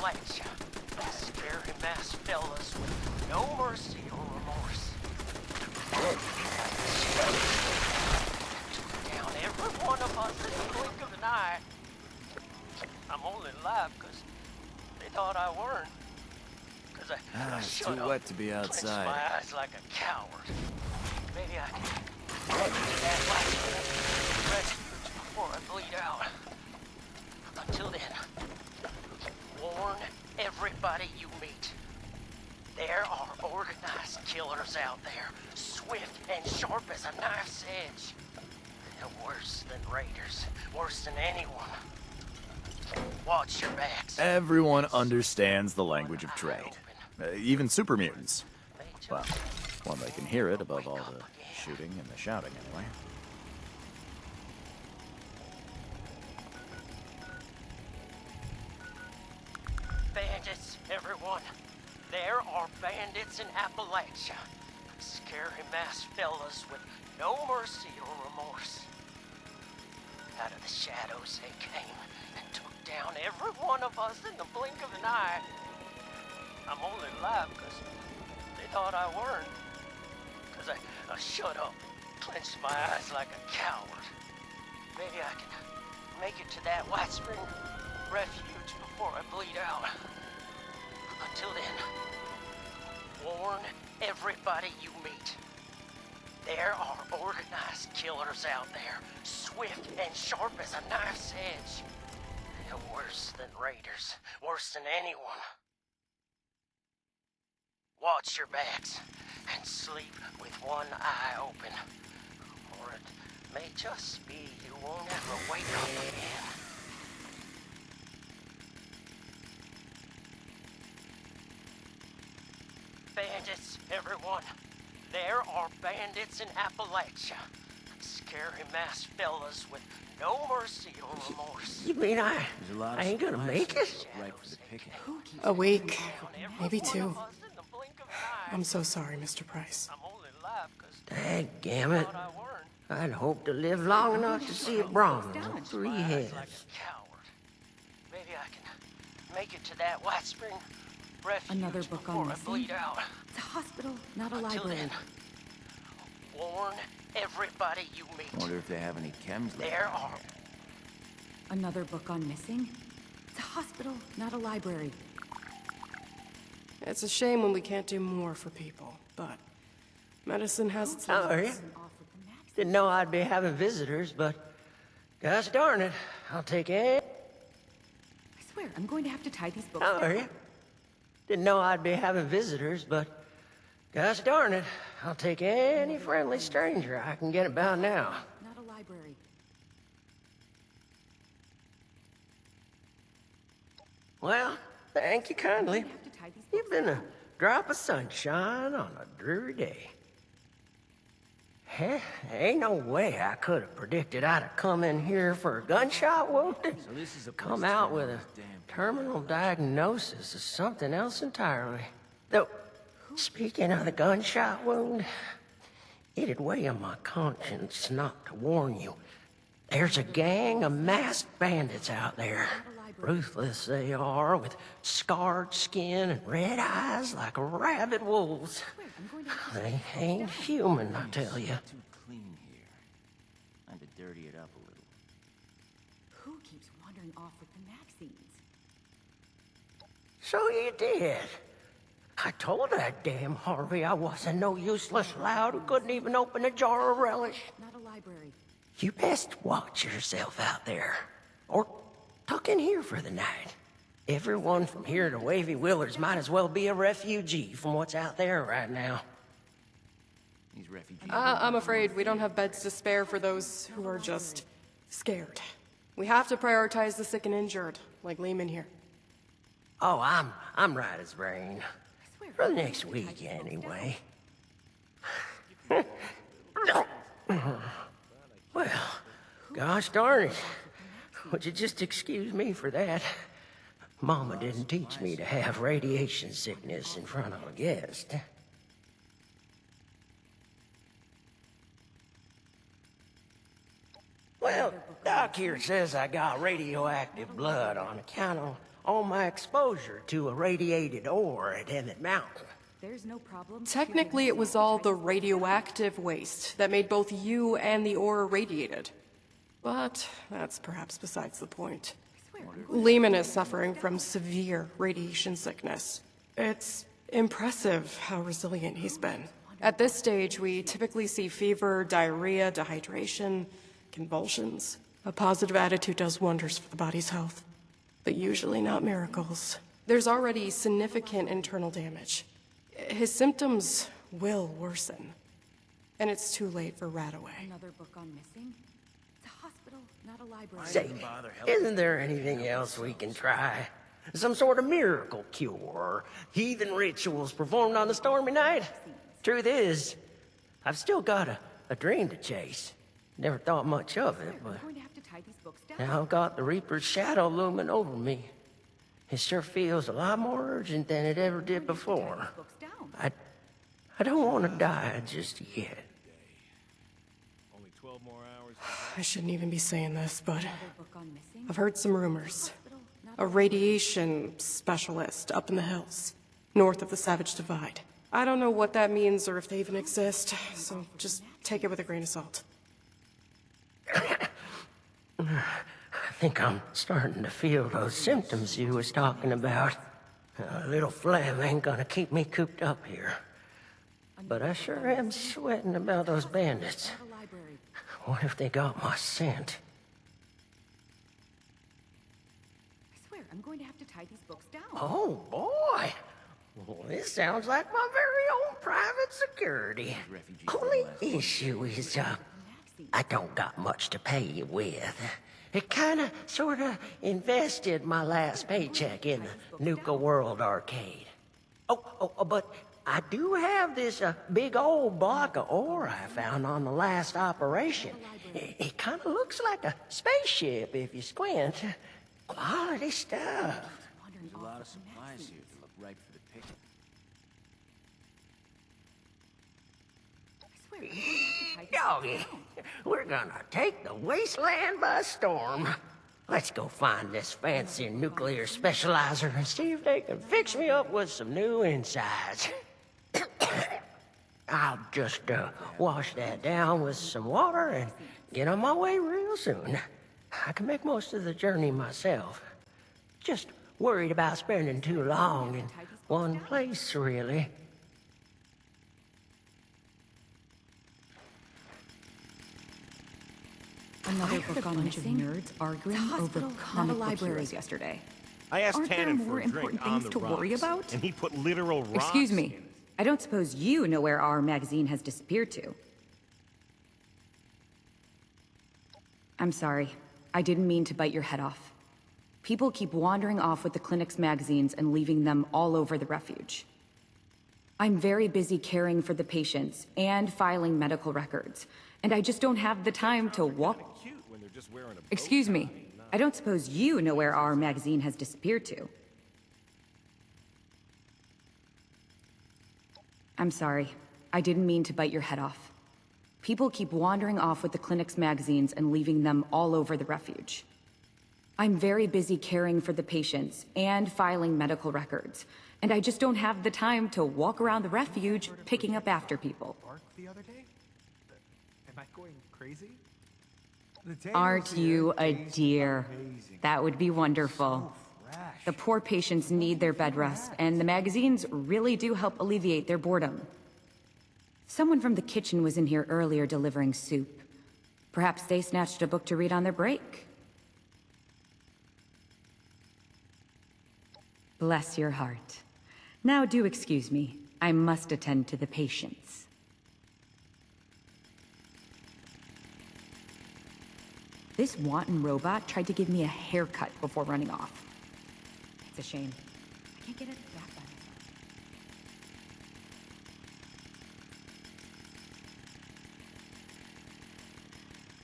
Appalachia. Scary masked fellas with no mercy or remorse. Took down every one of us in the blink of an eye. I'm only alive because they thought I weren't. Because I It's shut too up, wet to be clenched outside. my eyes like a coward. Maybe I can get to that last refuge before I bleed out. Until then, warn everybody you meet. There are organized killers out there, swift and sharp as a knife's edge. They're worse than raiders, worse than anyone. Watch your backs. Everyone understands the language of trade. Even super mutants. Well, when they can hear it above all the shooting and the shouting, anyway. Bandits, everyone. There are bandits in Appalachia. Scary masked fellas with no mercy or remorse. Out of the shadows they came and took down every one of us in the blink of an eye. I'm only alive because they thought I weren't. Because I shut up, clenched my eyes like a coward. Maybe I can make it to that White Spring refuge before I bleed out. Until then, warn everybody you meet. There are organized killers out there, swift and sharp as a knife's edge. They're worse than raiders, worse than anyone. Watch your backs and sleep with one eye open. Or it may just be you won't ever wake up again. Bandits, everyone. There are bandits in Appalachia. Scary masked fellas with no mercy or remorse. You mean I ain't gonna make it? Right for the picking. A week, maybe 2. I'm so sorry, Mr. Price. I'm only alive because Dadgummit. I weren't. I'd hoped to live long enough to see a Brahmin with 3 heads. Like a coward. Maybe I can make it to that White Spring refuge Another book before on I bleed missing? out. It's a hospital, not a Until library. then, warn everybody you meet. Wonder if they have any chems left. There are Another book on missing? It's a hospital, not a library. It's a shame when we can't do more for people, but medicine has its How are you? limits. Didn't know I'd be having visitors, but gosh darn it, I'll take it. I swear, I'm going to have to tie these books How are down. you? Didn't know I'd be having visitors, but gosh darn it, I'll take any friendly stranger I can get about now. Not a library. Well, thank you kindly. I have to tie these books You've been a drop of sunshine on a dreary day. Heh, ain't no way I could have predicted I'd have come in here for a gunshot wound and this is a come place to out find with a those damn terminal diagnosis of something else entirely. Though, speaking of the gunshot wound, it'd weigh on my conscience not to warn you. There's a gang of masked bandits out there. Ruthless they are, with scarred skin and red eyes like rabid wolves. They ain't human, I tell you. Too clean here. Time to dirty it up a little. Who keeps wandering off with the magazines? So you did. I told that damn Harvey I wasn't no useless lout who couldn't even open a jar of relish. Not a library. You best watch yourself out there. Or tuck in here for the night. Everyone from here to Wavy Willards might as well be a refugee from what's out there right now. These refugees. I'm afraid we don't have beds to spare for those who are just scared. We have to prioritize the sick and injured, like Lehman here. Oh, I'm right as rain. I swear. For the next week, anyway. Well, gosh darn it. Would you just excuse me for that? Mama didn't teach me to have radiation sickness in front of a guest. Well, Doc here says I got radioactive blood on account of on my exposure to irradiated ore at Emmett Mountain. There's no problem. Technically, it was all the radioactive waste that made both you and the ore irradiated. But that's perhaps besides the point. Lehman is suffering from severe radiation sickness. It's impressive how resilient he's been. At this stage, we typically see fever, diarrhea, dehydration, convulsions. A positive attitude does wonders for the body's health, but usually not miracles. There's already significant internal damage. His symptoms will worsen, and it's too late for Radaway. Another book on missing? It's a hospital, not a library. Say, isn't there anything else we can try? Some sort of miracle cure, or heathen rituals performed on a stormy night? Truth is, I've still got a dream to chase. Never thought much of it, but I'm going to have to tie these books down. now I've got the Reaper's shadow looming over me. It sure feels a lot more urgent than it ever did before. Books down. I don't want to die just yet. Only 12 more hours. I shouldn't even be saying this, but Another book on missing? I've heard some rumors. Hospital, not A radiation specialist up in the hills, north of the Savage Divide. I don't know what that means or if they even exist, so just take it with a grain of salt. I think I'm starting to feel those symptoms you was talking about. A little phlegm ain't gonna keep me cooped up here. But I sure am sweating about those bandits. a library. What if they got my scent? I swear, I'm going to have to tie these books down. Oh, boy. Well, this sounds like my very own private security. Only issue is, I don't got much to pay you with. It kinda, sorta invested my last paycheck in the Nuka World Arcade. But I do have this big old block of ore I found on the last operation. It kinda looks like a spaceship if you squint. Quality stuff. Wandering A off lot with of supplies Maxie. here that look ripe for the picking. I swear, I'm going to have to tie these Doggy, books down. we're gonna take the wasteland by storm. Let's go find this fancy nuclear specializer and see if they can fix me up with some new insides. I'll just wash that down with some water and get on my way real soon. I can make most of the journey myself. Just worried about spending too long in one place, really. Another book on bunch of missing? nerds arguing It's a over hospital, not a comic book library. heroes yesterday. I asked Aren't there Tannen more for a drink important on things the to worry rocks, about? and he put literal rocks. Excuse me. in it. I don't suppose you know where our magazine has disappeared to. I'm sorry. I didn't mean to bite your head off. People keep wandering off with the clinic's magazines and leaving them all over the refuge. I'm very busy caring for the patients and filing medical records, and I just don't have the time to walk. Cute when they're just wearing a bow Excuse me. tie. I don't suppose you know where our magazine has disappeared to. I'm sorry. I didn't mean to bite your head off. People keep wandering off with the clinic's magazines and leaving them all over the refuge. I'm very busy caring for the patients and filing medical records, and I just don't have the time to walk around the refuge picking up after people. Bark the other day? Am I going crazy? The tables Aren't here you a taste dear? amazing. That would be wonderful. So fresh. The poor patients need their bed rest, and the magazines really do help alleviate their boredom. Someone from the kitchen was in here earlier delivering soup. Perhaps they snatched a book to read on their break. Bless your heart. Now do excuse me. I must attend to the patients. This wanton robot tried to give me a haircut before running off. It's a shame. I can't get it back by myself.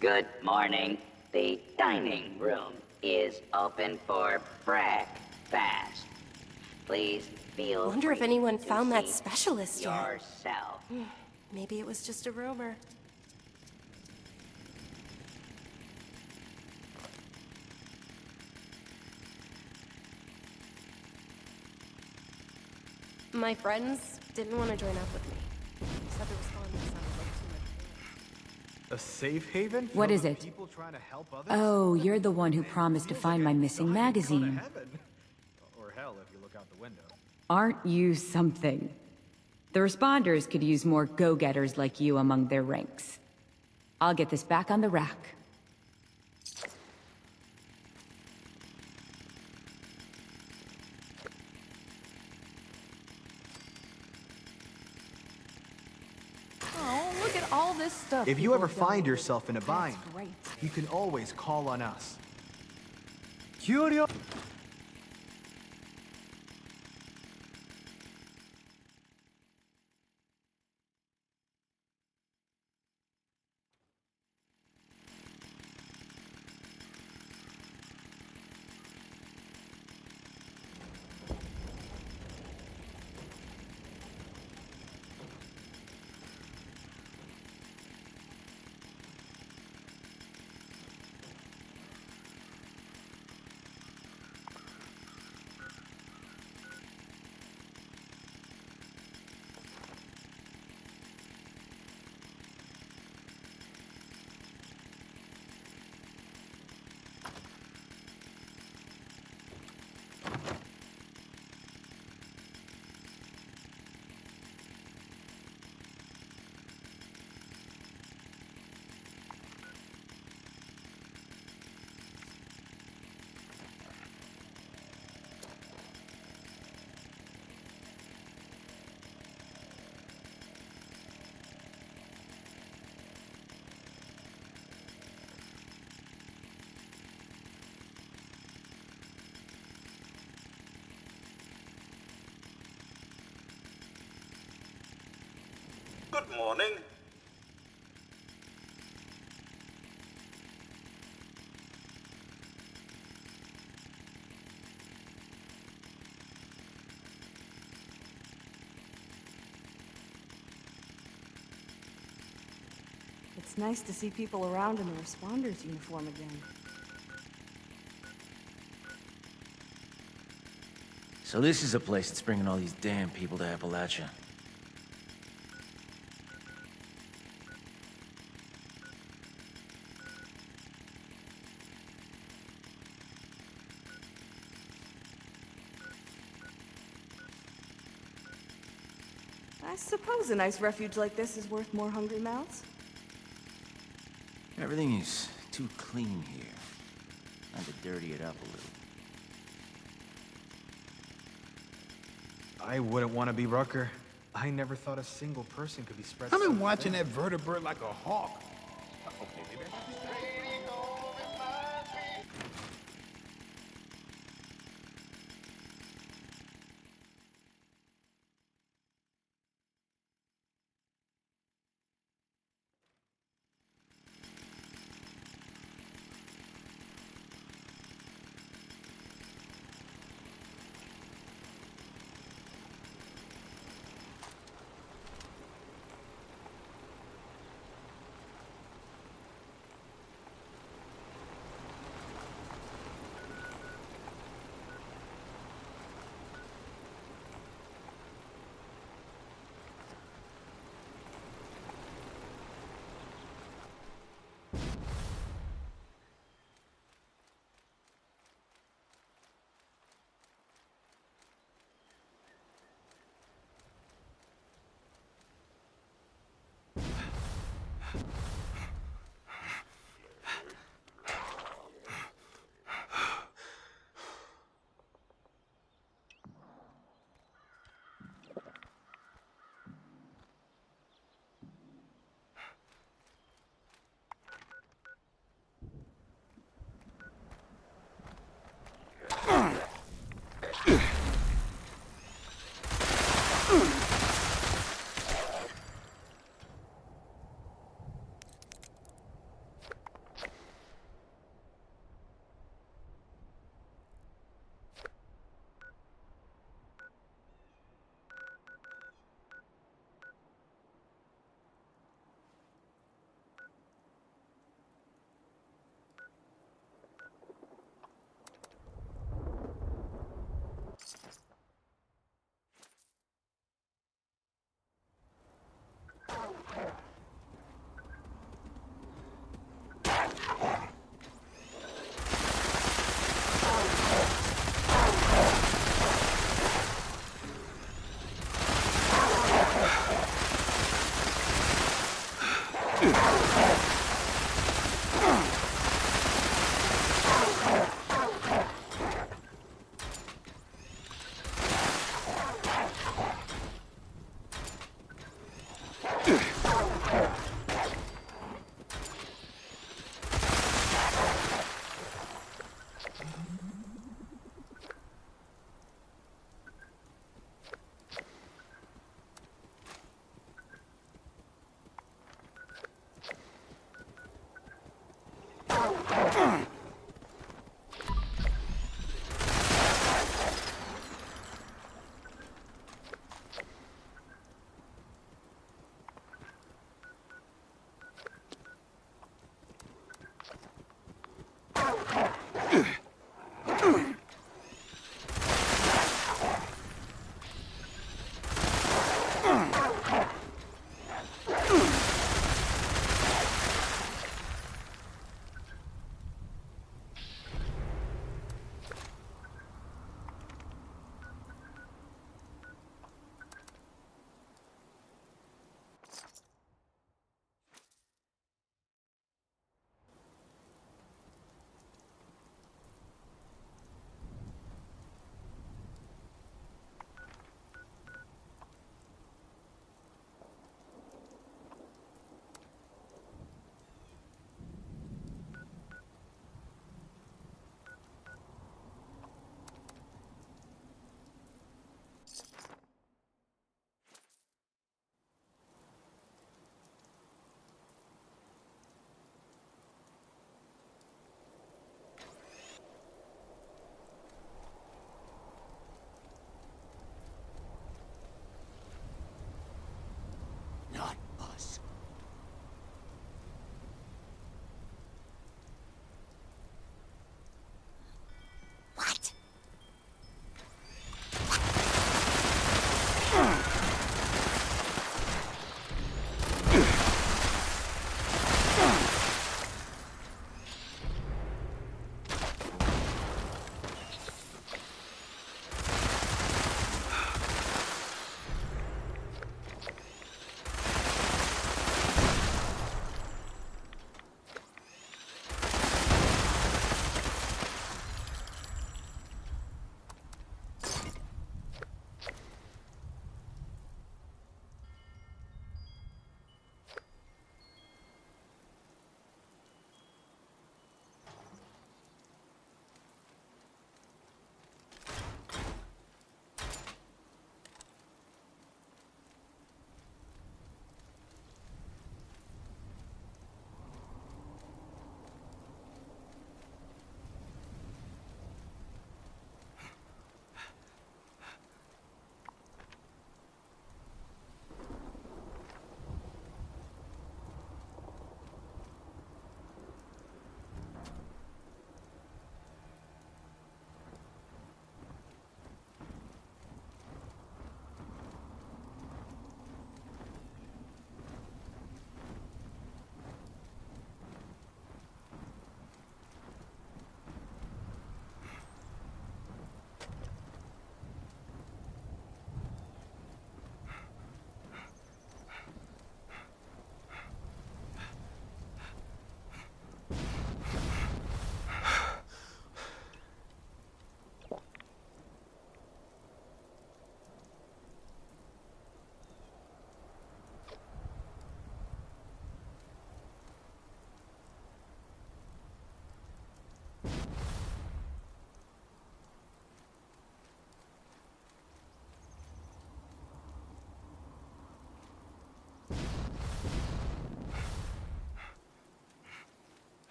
Good morning. The dining room is open for breakfast. Please feel Wonder if free anyone to found that seat specialist yet. yourself. Maybe it was just a rumor. My friends didn't want to join up with me. Said the responders sounded like too much work. A safe haven? What filled is with it? People trying to help others? Oh, you're the one who promised to Feels find like my a missing dying kind of magazine. heaven. Or hell, if you look out the window. Aren't you something? The responders could use more go-getters like you among their ranks. I'll get this back on the rack. Oh, look at all this stuff. If you people ever have find donated. yourself in a bind, That's great. you can always call on us. Curio! Good morning. It's nice to see people around in the responders uniform again. So this is a place that's bringing all these damn people to Appalachia. I suppose a nice refuge like this is worth more hungry mouths. Everything is too clean here. Time to dirty it up a little. I wouldn't want to be Rucker. I never thought a single person could be spread I've so been watching thin. that vertebrate like a hawk. Okay, maybe I got this. Not us. What?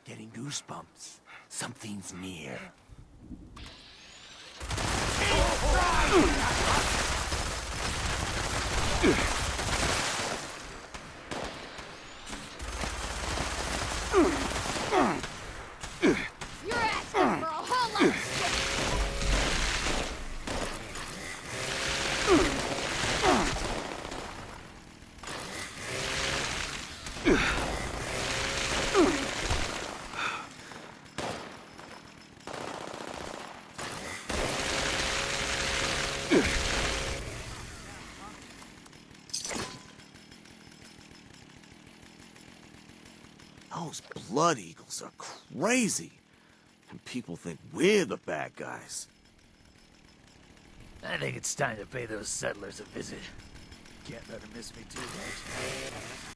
Getting goosebumps. Something's near. You're asking for a whole lot of Those blood eagles are crazy. And people think we're the bad guys. I think it's time to pay those settlers a visit. Can't let them miss me too much.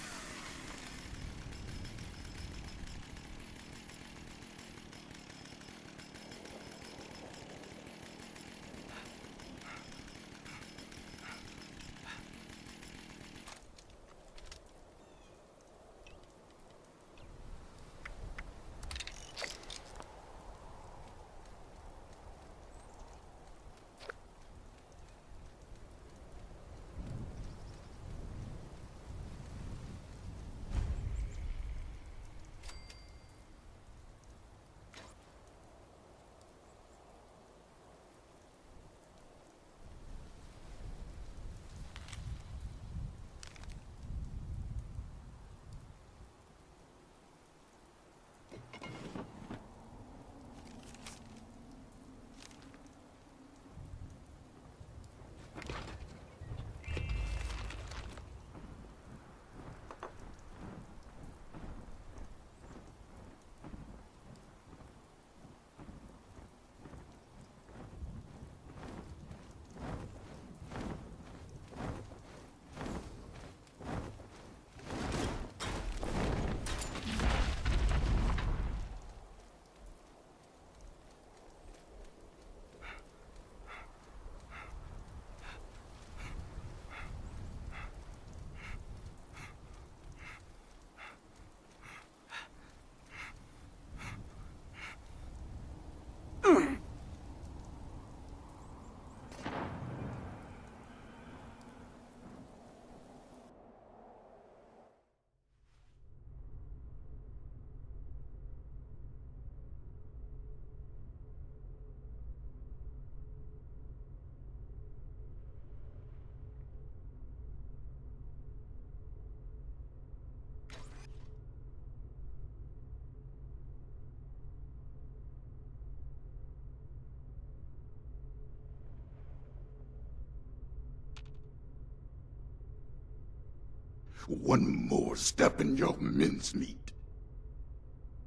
One more step in your mincemeat.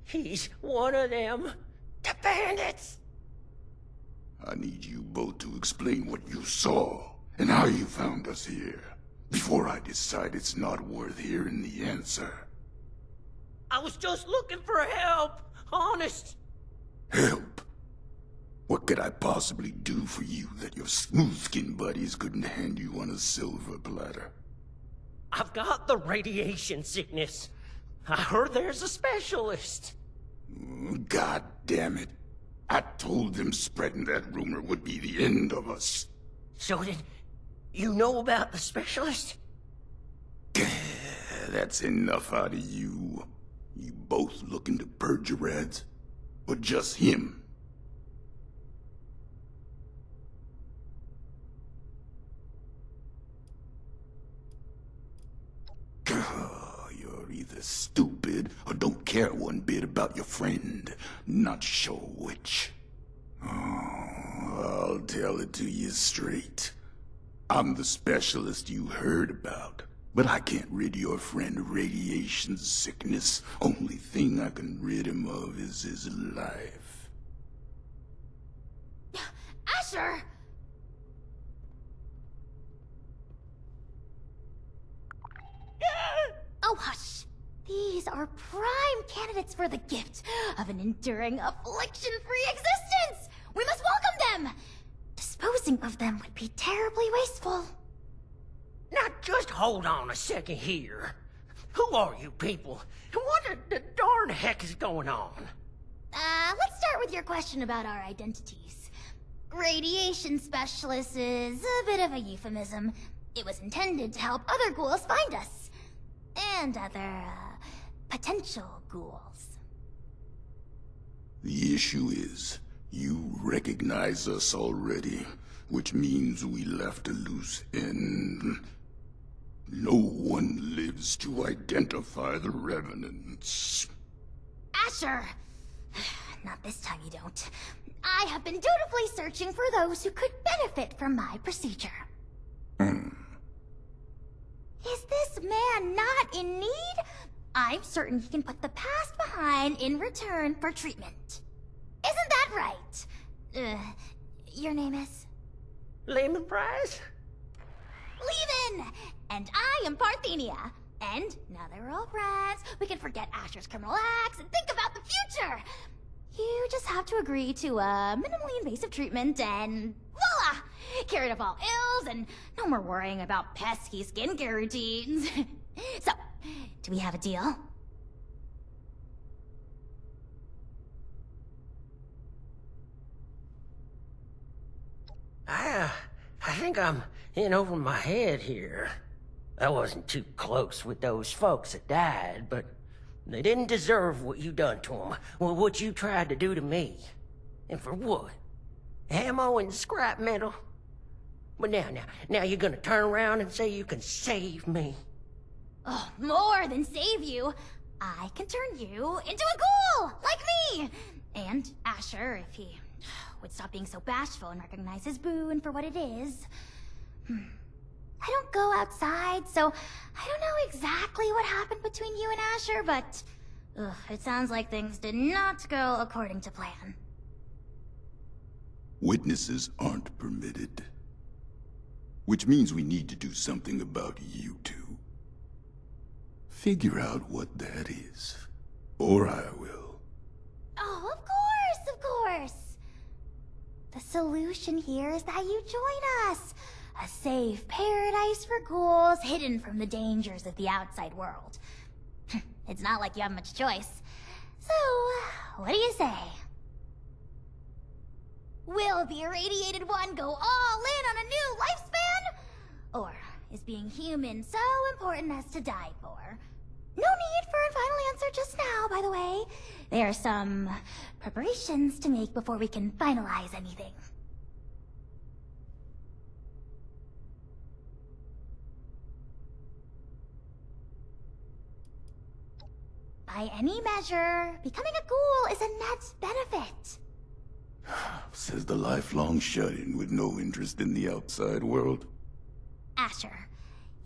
He's one of them. The bandits! I need you both to explain what you saw and how you found us here, before I decide it's not worth hearing the answer. I was just looking for help. Honest. Help? What could I possibly do for you that your smooth-skinned buddies couldn't hand you on a silver platter? I've got the radiation sickness. I heard there's a specialist. God damn it. I told them spreading that rumor would be the end of us. So did you know about the specialist? That's enough out of you. You both looking to purge your ads? Or just him? You're either stupid or don't care one bit about your friend. Not sure which. Oh, I'll tell it to you straight. I'm the specialist you heard about, but I can't rid your friend of radiation sickness. Only thing I can rid him of is his life. Asher! Oh, hush. These are prime candidates for the gift of an enduring affliction-free existence! We must welcome them! Disposing of them would be terribly wasteful. Now just hold on a second here. Who are you people? And what the darn heck is going on? Let's start with your question about our identities. Radiation specialist is a bit of a euphemism. It was intended to help other ghouls find us. And other, potential ghouls. The issue is, you recognize us already, which means we left a loose end. No one lives to identify the revenants. Asher! Not this time you don't. I have been dutifully searching for those who could benefit from my procedure. Is this man not in need? I'm certain he can put the past behind in return for treatment. Isn't that right? Your name is? Lehman Price? Lehman! And I am Parthenia. And now that we're all friends, we can forget Asher's criminal acts and think about the future. You just have to agree to a minimally invasive treatment and voila! Cured of all ills and no more worrying about pesky skincare routines. So, do we have a deal? I think I'm in over my head here. I wasn't too close with those folks that died, but they didn't deserve what you done to them, or what you tried to do to me. And for what? Ammo and scrap metal? But now you're gonna turn around and say you can save me. Oh, more than save you. I can turn you into a ghoul, like me! And Asher, if he would stop being so bashful and recognize his boon for what it is. I don't go outside, so I don't know exactly what happened between you and Asher, but it sounds like things did not go according to plan. Witnesses aren't permitted. Which means we need to do something about you two. Figure out what that is. Or I will. Oh, of course, of course. The solution here is that you join us. A safe paradise for ghouls hidden from the dangers of the outside world. It's not like you have much choice. So, what do you say? Will the irradiated one go all in on a new lifespan? Or is being human so important as to die for? No need for a final answer just now, by the way. There are some preparations to make before we can finalize anything. By any measure, becoming a ghoul is a net benefit. Says the lifelong shut-in with no interest in the outside world. Asher,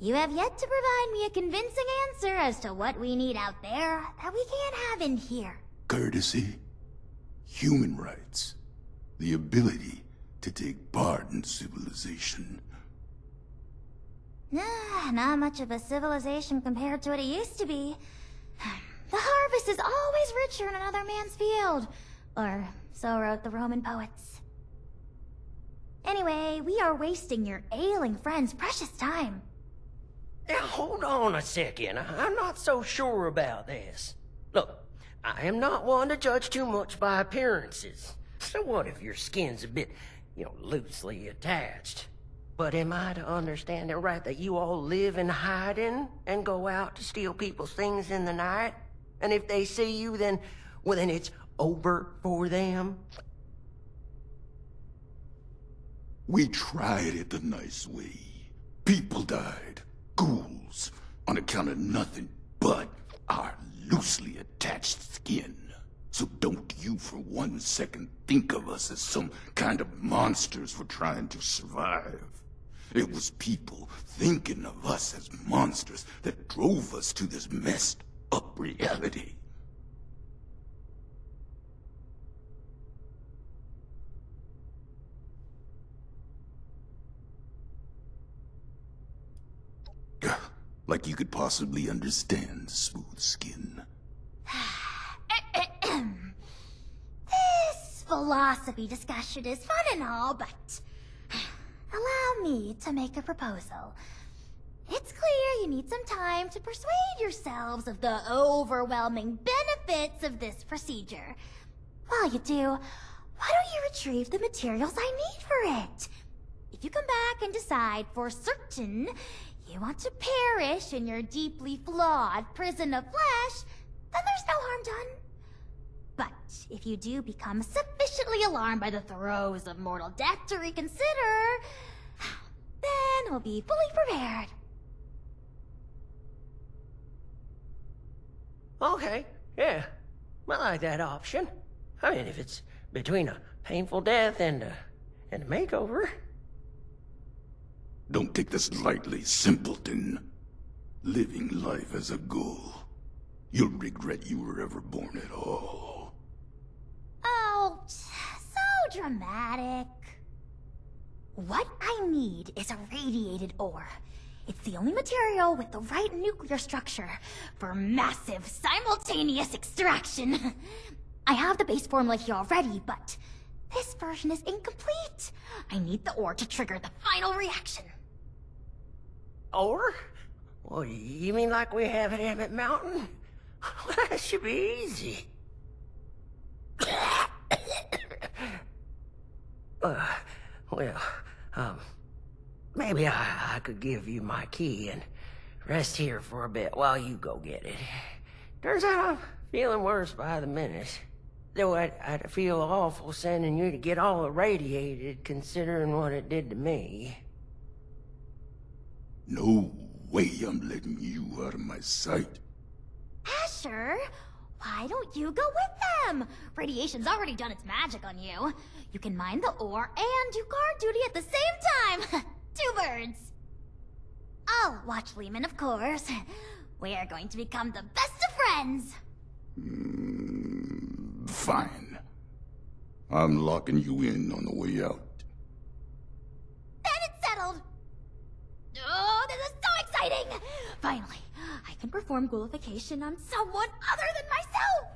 you have yet to provide me a convincing answer as to what we need out there that we can't have in here. Courtesy, human rights, the ability to take part in civilization. Not much of a civilization compared to what it used to be. The harvest is always richer in another man's field. Or so wrote the Roman poets. Anyway, we are wasting your ailing friend's precious time. Now, hold on a second. I'm not so sure about this. Look, I am not one to judge too much by appearances. So what if your skin's a bit, loosely attached? But am I to understand it right that you all live in hiding and go out to steal people's things in the night? And if they see you, then it's over for them? We tried it the nice way. People died. Ghouls. On account of nothing but our loosely attached skin. So don't you for 1 second think of us as some kind of monsters for trying to survive. It was people thinking of us as monsters that drove us to this messed up reality. Like you could possibly understand smooth skin. This philosophy discussion is fun and all, but allow me to make a proposal. It's clear you need some time to persuade yourselves of the overwhelming benefits of this procedure. While you do, why don't you retrieve the materials I need for it? If you come back and decide for certain you want to perish in your deeply flawed prison of flesh, then there's no harm done. But if you do become sufficiently alarmed by the throes of mortal death to reconsider, then we'll be fully prepared. Okay, yeah. I like that option. I mean, if it's between a painful death and a makeover. Don't take this lightly, simpleton. Living life as a ghoul. You'll regret you were ever born at all. Oh, so dramatic. What I need is a radiated ore. It's the only material with the right nuclear structure for massive simultaneous extraction. I have the base formula here already, but this version is incomplete. I need the ore to trigger the final reaction. Ore? What, you mean like we have at Emmett Mountain? Well, that should be easy. Maybe I could give you my key and rest here for a bit while you go get it. Turns out I'm feeling worse by the minute. Though I'd feel awful sending you to get all irradiated, considering what it did to me. No way I'm letting you out of my sight. Asher, why don't you go with them? Radiation's already done its magic on you. You can mine the ore and do guard duty at the same time. 2 birds. I'll watch Lehman, of course. We are going to become the best of friends. Fine. I'm locking you in on the way out. Then it's settled. Oh, this is so exciting! Finally, I can perform ghoulification on someone other than myself!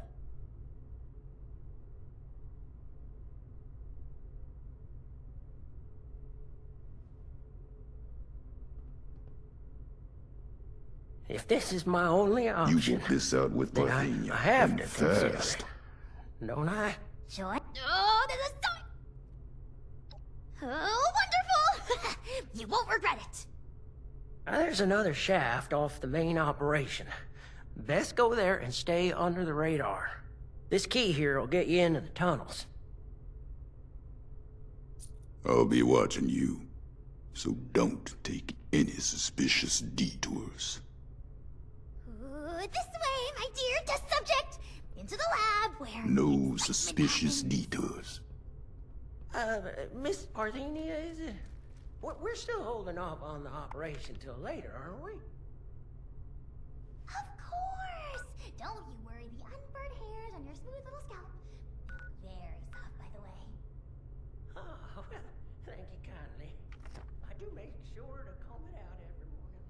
If this is my only option, You get this out with then Parthenia, I have and to consider fast. it. Don't I? Sure. Oh, this is so... Oh, wonderful! You won't regret it. There's another shaft off the main operation. Best go there and stay under the radar. This key here will get you into the tunnels. I'll be watching you, so don't take any suspicious detours. This way, my dear test subject. Into the lab where... No suspicious detours. Miss Parthenia, is it? We're still holding off on the operation till later, aren't we? Of course! Don't you worry, the unburned hairs on your smooth little scalp. Very soft, by the way. Oh, well, thank you kindly. I do make sure to comb it out every morning.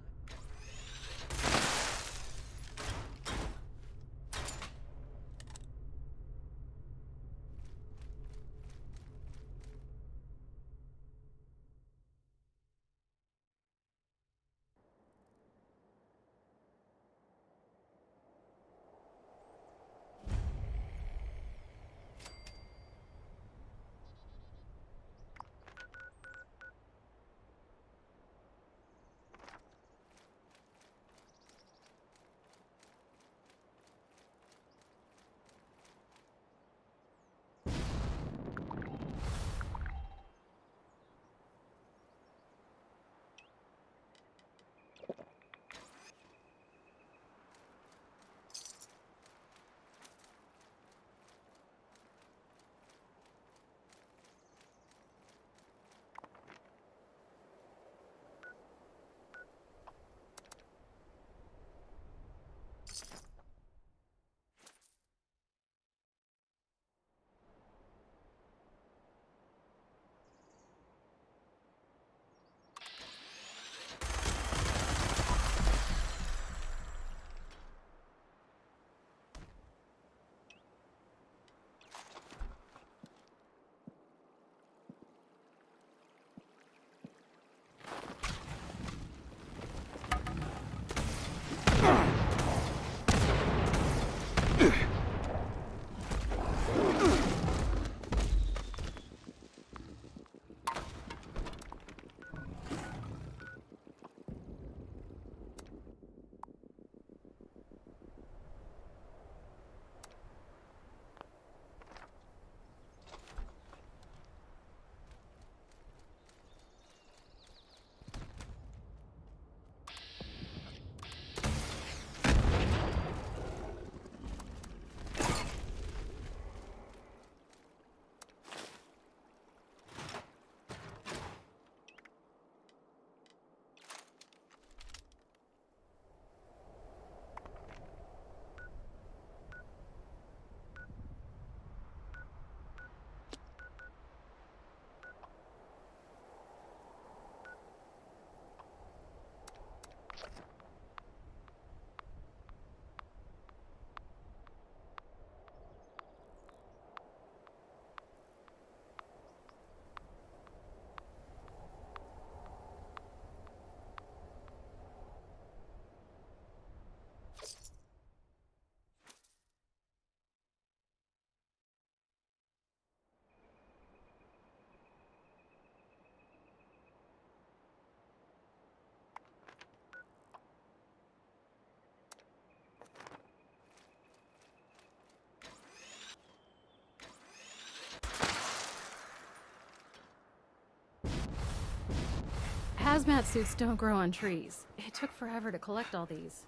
Hazmat suits don't grow on trees. It took forever to collect all these.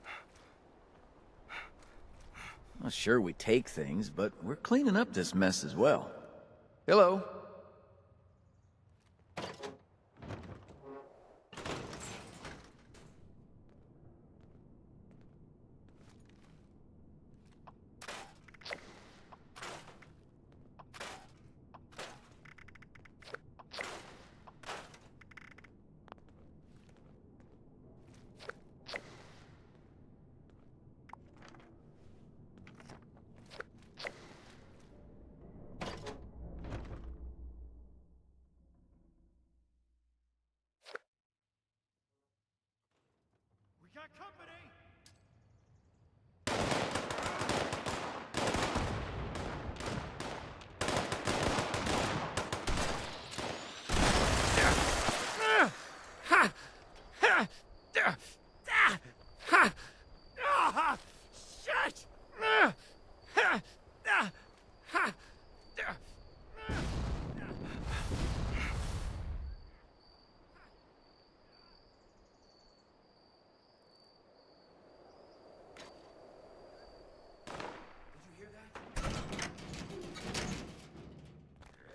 Well, sure, we take things, but we're cleaning up this mess as well. Hello.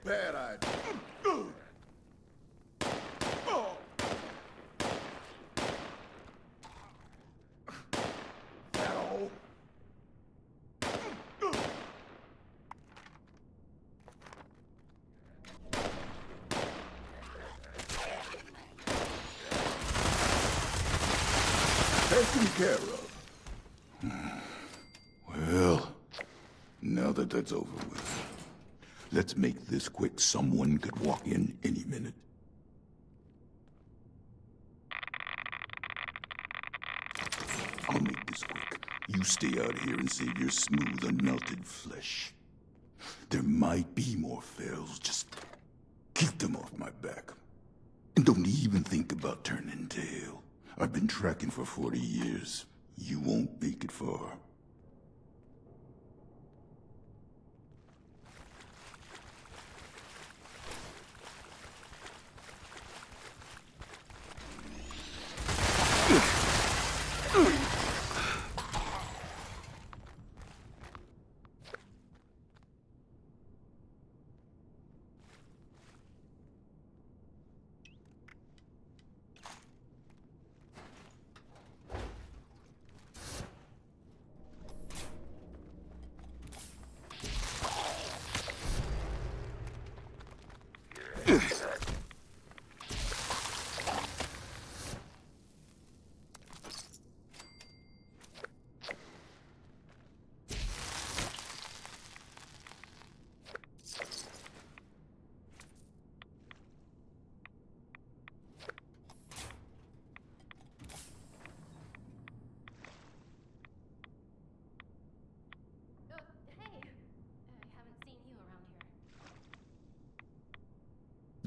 Bad idea. That all? Taken care of. Well, now that that's over with, let's make this quick. Someone could walk in any minute. I'll make this quick. You stay out here and save your smooth, unmelted flesh. There might be more ferals. Just keep them off my back. And don't even think about turning tail. I've been tracking for 40 years. You won't make it far.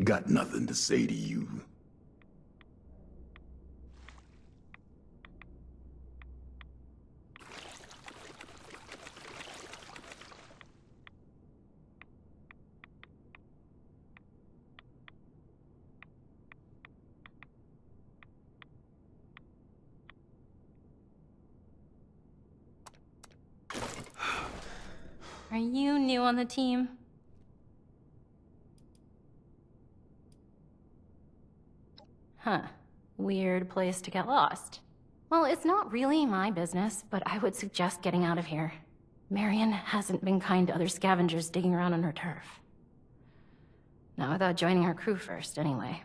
Got nothing to say to you. Are you new on the team? Huh. Weird place to get lost. Well, it's not really my business, but I would suggest getting out of here. Marion hasn't been kind to other scavengers digging around on her turf. Not without joining her crew first, anyway.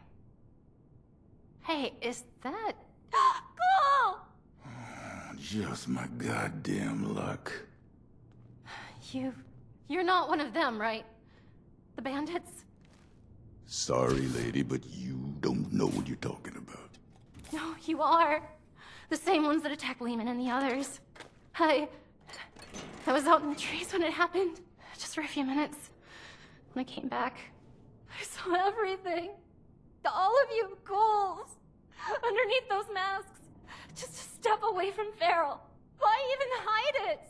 Hey, is that... Ghoul! Just my goddamn luck. You're not one of them, right? The bandits? Sorry, lady, but you don't know what you're talking about. No, you are. The same ones that attacked Lehman and the others. I was out in the trees when it happened. Just for a few minutes. When I came back, I saw everything. All of you ghouls. Underneath those masks. Just a step away from Feral. Why even hide it?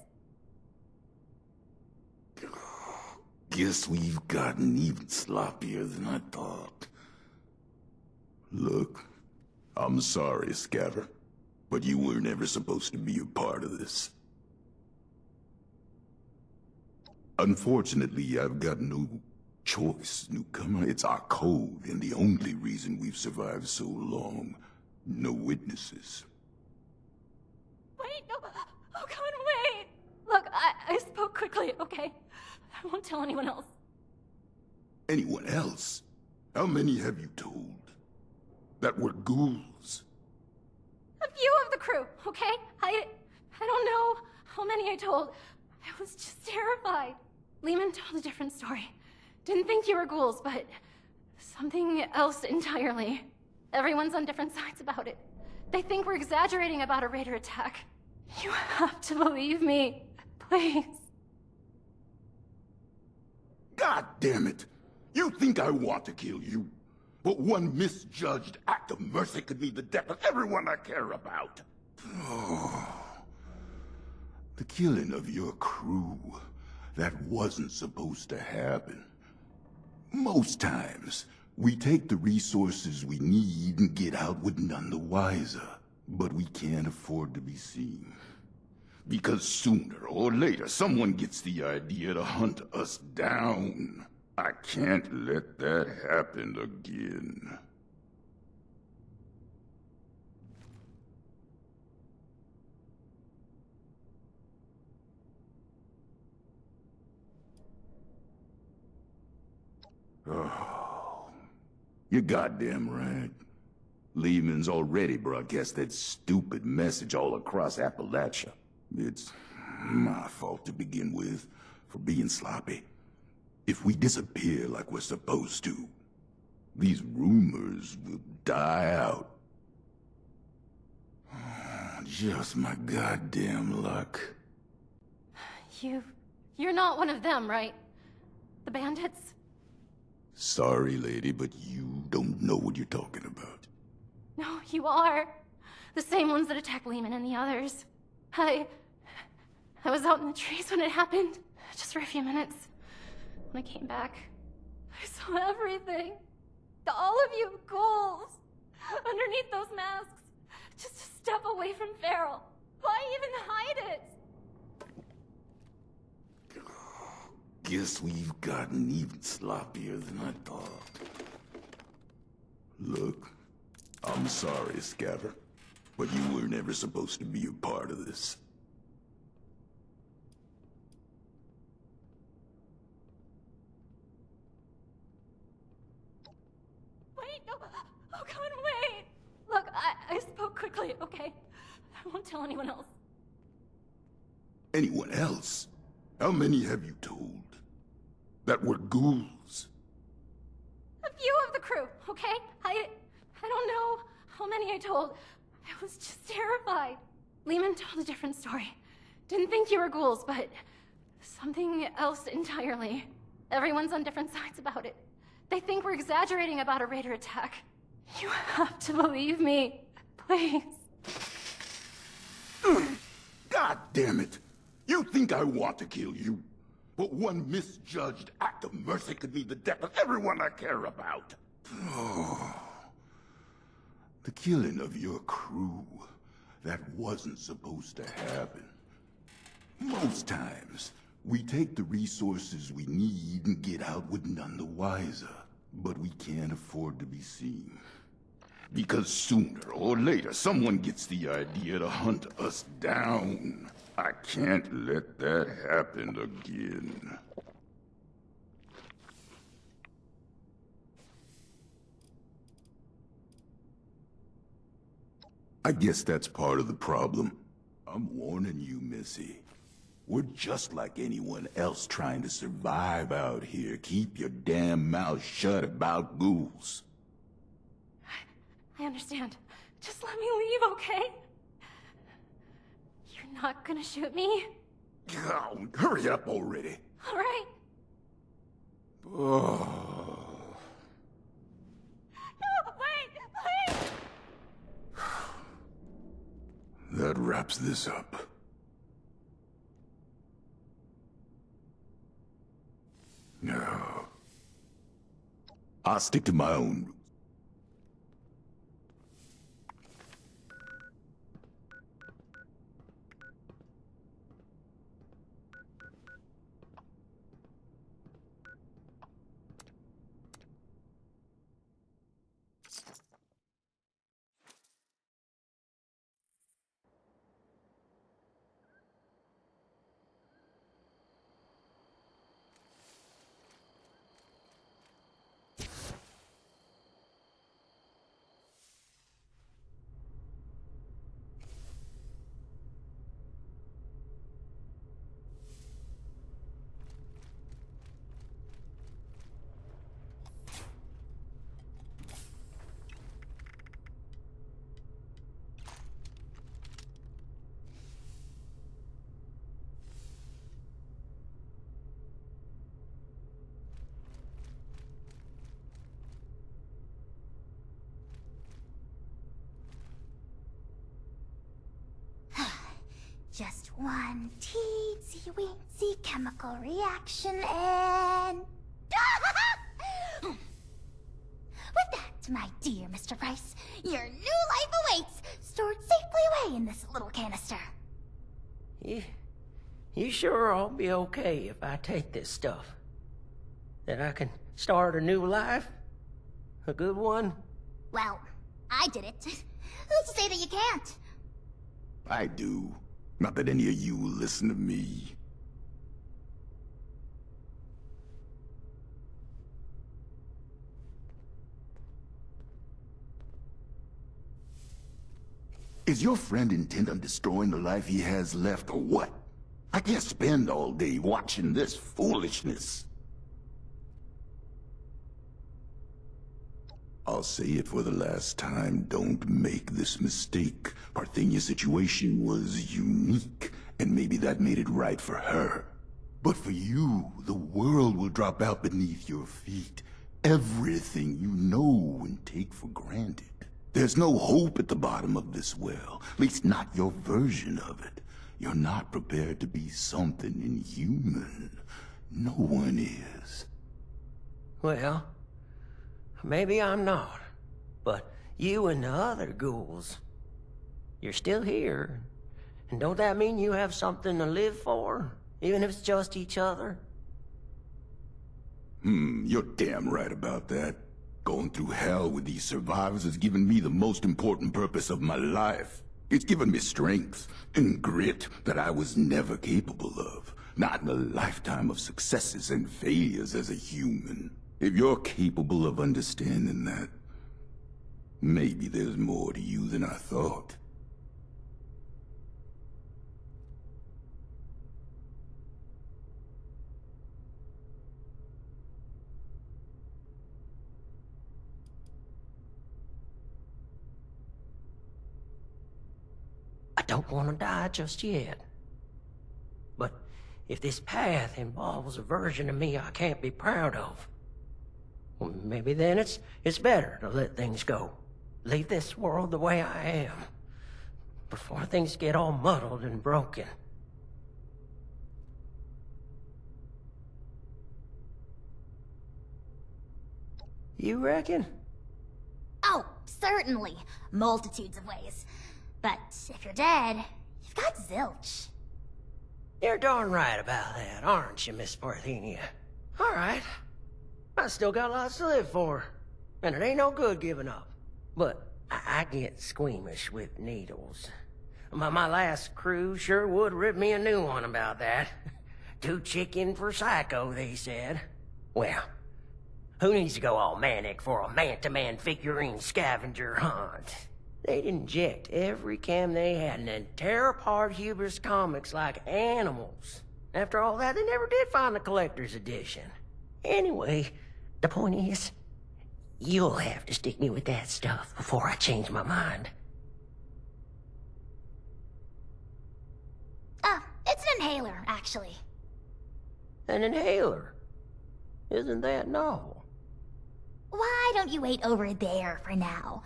Guess we've gotten even sloppier than I thought. Look, I'm sorry, Scaver, but you were never supposed to be a part of this. Unfortunately, I've got no choice, newcomer. It's our code, and the only reason we've survived so long. No witnesses. Wait, no. Oh, God, wait. Look, I spoke quickly, okay? I won't tell anyone else. Anyone else? How many have you told? That were ghouls? A few of the crew, okay? I don't know how many I told. I was just terrified. Lehman told a different story. Didn't think you were ghouls, but something else entirely. Everyone's on different sides about it. They think we're exaggerating about a raider attack. You have to believe me, please. God damn it! You think I want to kill you? But one misjudged act of mercy could mean the death of everyone I care about. Oh. The killing of your crew. That wasn't supposed to happen. Most times, we take the resources we need and get out with none the wiser. But we can't afford to be seen. Because sooner or later, someone gets the idea to hunt us down. I can't let that happen again. Oh, you're goddamn right. Lehman's already broadcast that stupid message all across Appalachia. It's my fault to begin with, for being sloppy. If we disappear like we're supposed to, these rumors will die out. Just my goddamn luck. You're not one of them, right? The bandits? Sorry, lady, but you don't know what you're talking about. No, you are. The same ones that attacked Lehman and the others. I was out in the trees when it happened, just for a few minutes. When I came back, I saw everything. All of you ghouls, underneath those masks, just a step away from Feral. Why even hide it? Guess we've gotten even sloppier than I thought. Look, I'm sorry, Scaver, but you were never supposed to be a part of this. Wait, no. Oh, God, wait. Look, I spoke quickly, okay? I won't tell anyone else. Anyone else? How many have you told? That were ghouls? A few of the crew, okay? I don't know how many I told. I was just terrified. Lehman told a different story. Didn't think you were ghouls, but something else entirely. Everyone's on different sides about it. They think we're exaggerating about a raider attack. You have to believe me, please. God damn it! You think I want to kill you? But one misjudged act of mercy could mean the death of everyone I care about. Oh. The killing of your crew. That wasn't supposed to happen. Most times, we take the resources we need and get out with none the wiser. But we can't afford to be seen. Because sooner or later, someone gets the idea to hunt us down. I can't let that happen again. I guess that's part of the problem. I'm warning you, Missy. We're just like anyone else trying to survive out here. Keep your damn mouth shut about ghouls. I understand. Just let me leave, okay? You're not gonna shoot me? Oh, hurry up already. All right. Oh. No, wait, please! That wraps this up. No. I'll stick to my own. One teensy weensy chemical reaction and... With that, my dear Mr. Price, your new life awaits, stored safely away in this little canister. You sure I'll be okay if I take this stuff? That I can start a new life? A good one? Well, I did it. Who's to say that you can't? I do. Not that any of you will listen to me. Is your friend intent on destroying the life he has left, or what? I can't spend all day watching this foolishness. I'll say it for the last time, don't make this mistake. Parthenia's situation was unique, and maybe that made it right for her. But for you, the world will drop out beneath your feet. Everything you know and take for granted. There's no hope at the bottom of this well, at least not your version of it. You're not prepared to be something inhuman. No one is. Well, maybe I'm not. But you and the other ghouls, you're still here. And don't that mean you have something to live for? Even if it's just each other? You're damn right about that. Going through hell with these survivors has given me the most important purpose of my life. It's given me strength and grit that I was never capable of. Not in a lifetime of successes and failures as a human. If you're capable of understanding that, maybe there's more to you than I thought. I don't want to die just yet. But if this path involves a version of me I can't be proud of, well, maybe then it's better to let things go. Leave this world the way I am, before things get all muddled and broken. You reckon? Oh, certainly. Multitudes of ways. But if you're dead, you've got zilch. You're darn right about that, aren't you, Miss Parthenia? All right. I still got lots to live for, and it ain't no good giving up. But I get squeamish with needles. My last crew sure would rip me a new one about that. Too chicken for psycho, they said. Well, who needs to go all manic for a man-to-man figurine scavenger hunt? They'd inject every cam they had and then tear apart Huber's comics like animals. After all that, they never did find the collector's edition. Anyway, the point is, you'll have to stick me with that stuff before I change my mind. It's an inhaler, actually. An inhaler? Isn't that novel? Why don't you wait over there for now?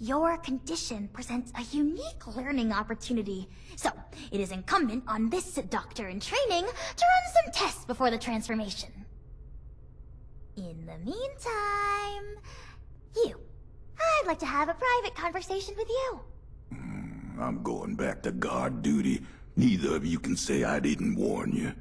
Your condition presents a unique learning opportunity, so it is incumbent on this doctor in training to run some tests before the transformation. In the meantime, I'd like to have a private conversation with you. I'm going back to guard duty. Neither of you can say I didn't warn you.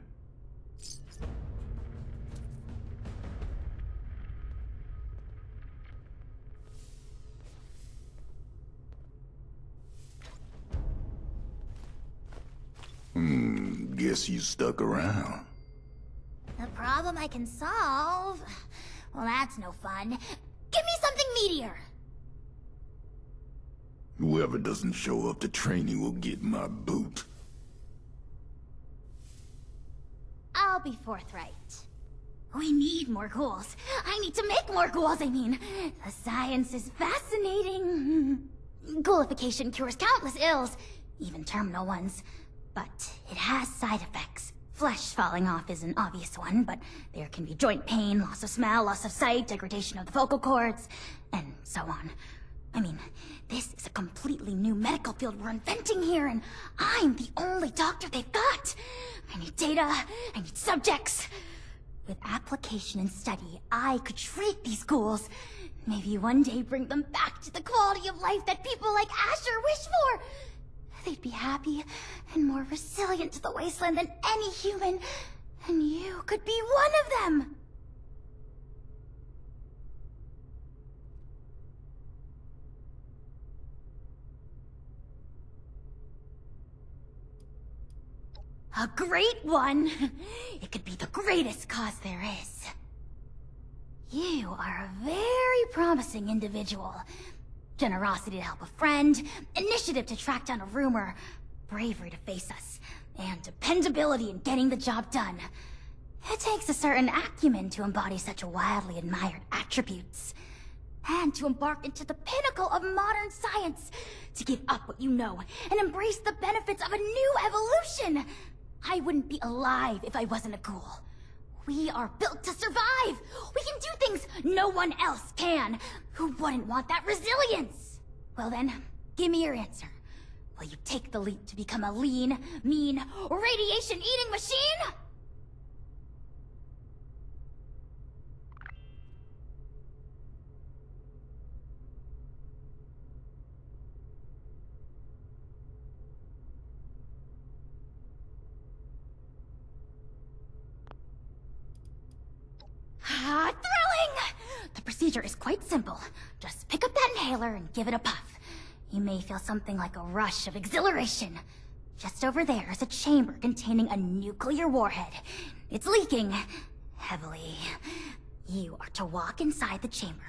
Guess you stuck around. A problem I can solve? Well, that's no fun. Give me something meatier. Whoever doesn't show up to training will get my boot. I'll be forthright. We need more ghouls. I need to make more ghouls, I mean. The science is fascinating. Ghoulification cures countless ills, even terminal ones. But it has side effects. Flesh falling off is an obvious one, but there can be joint pain, loss of smell, loss of sight, degradation of the vocal cords, and so on. I mean, this is a completely new medical field we're inventing here, and I'm the only doctor they've got. I need data, I need subjects. With application and study, I could treat these ghouls. Maybe one day bring them back to the quality of life that people like Asher wish for. They'd be happy and more resilient to the wasteland than any human. And you could be one of them. A great one. It could be the greatest cause there is. You are a very promising individual. Generosity to help a friend, initiative to track down a rumor, bravery to face us, and dependability in getting the job done. It takes a certain acumen to embody such wildly admired attributes. And to embark into the pinnacle of modern science, to give up what you know and embrace the benefits of a new evolution. I wouldn't be alive if I wasn't a ghoul. We are built to survive! We can do things no one else can! Who wouldn't want that resilience? Well then, give me your answer. Will you take the leap to become a lean, mean, radiation-eating machine? Thrilling! The procedure is quite simple. Just pick up that inhaler and give it a puff. You may feel something like a rush of exhilaration. Just over there is a chamber containing a nuclear warhead. It's leaking heavily. You are to walk inside the chamber.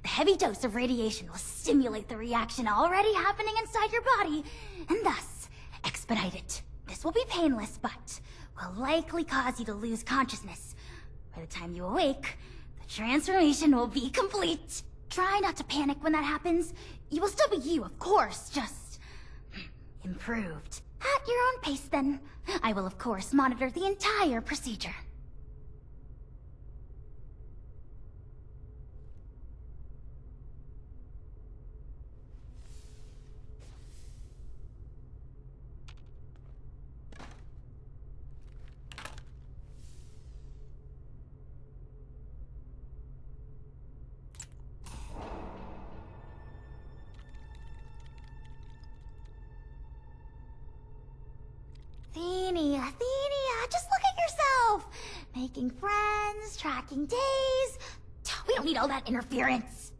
The heavy dose of radiation will stimulate the reaction already happening inside your body, and thus expedite it. This will be painless, but will likely cause you to lose consciousness. By the time you awake, the transformation will be complete. Try not to panic when that happens. You will still be you, of course, just improved. At your own pace, then. I will, of course, monitor the entire procedure. Athenia, just look at yourself! Making friends, tracking days. We don't need all that interference.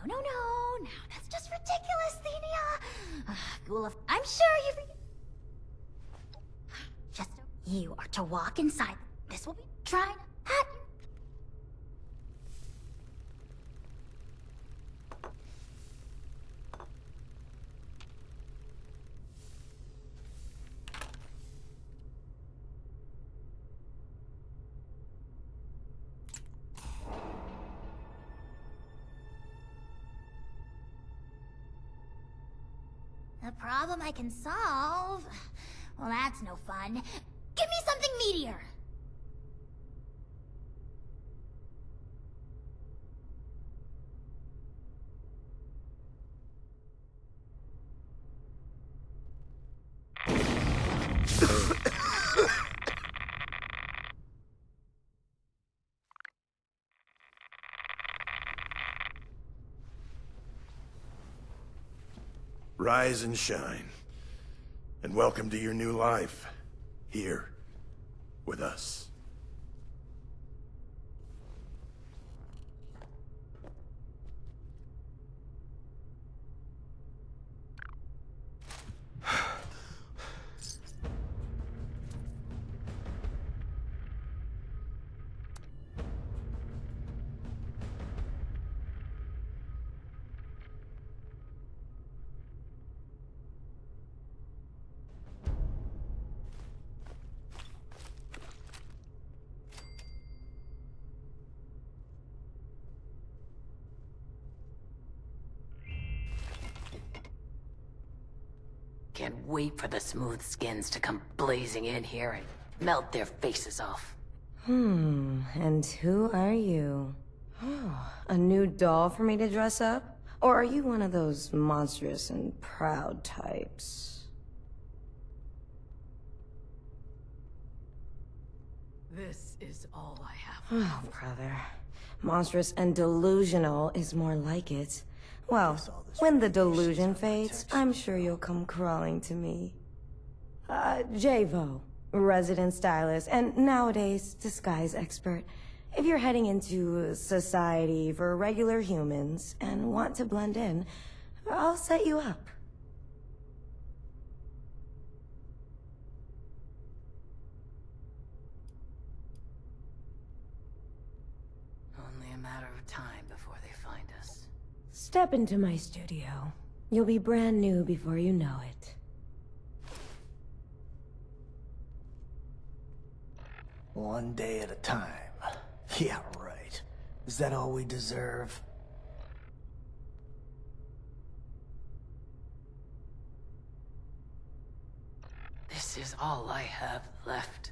No. Now that's just ridiculous, Thenia. Ghoul, I'm sure you. Just you are to walk inside. This will be trying at you. A problem I can solve? Well, that's no fun. Give me something meatier! Rise and shine. And welcome to your new life. Here. With us. Can't wait for the smooth skins to come blazing in here and melt their faces off. And who are you? Oh, a new doll for me to dress up? Or are you one of those monstrous and proud types? This is all I have. Oh, brother. Monstrous and delusional is more like it. Well, when the delusion fades, I'm sure you'll come crawling to me. Javo, resident stylist, and nowadays, disguise expert. If you're heading into society for regular humans and want to blend in, I'll set you up. Only a matter of time before they find us. Step into my studio. You'll be brand new before you know it. One day at a time. Yeah, right. Is that all we deserve? This is all I have left.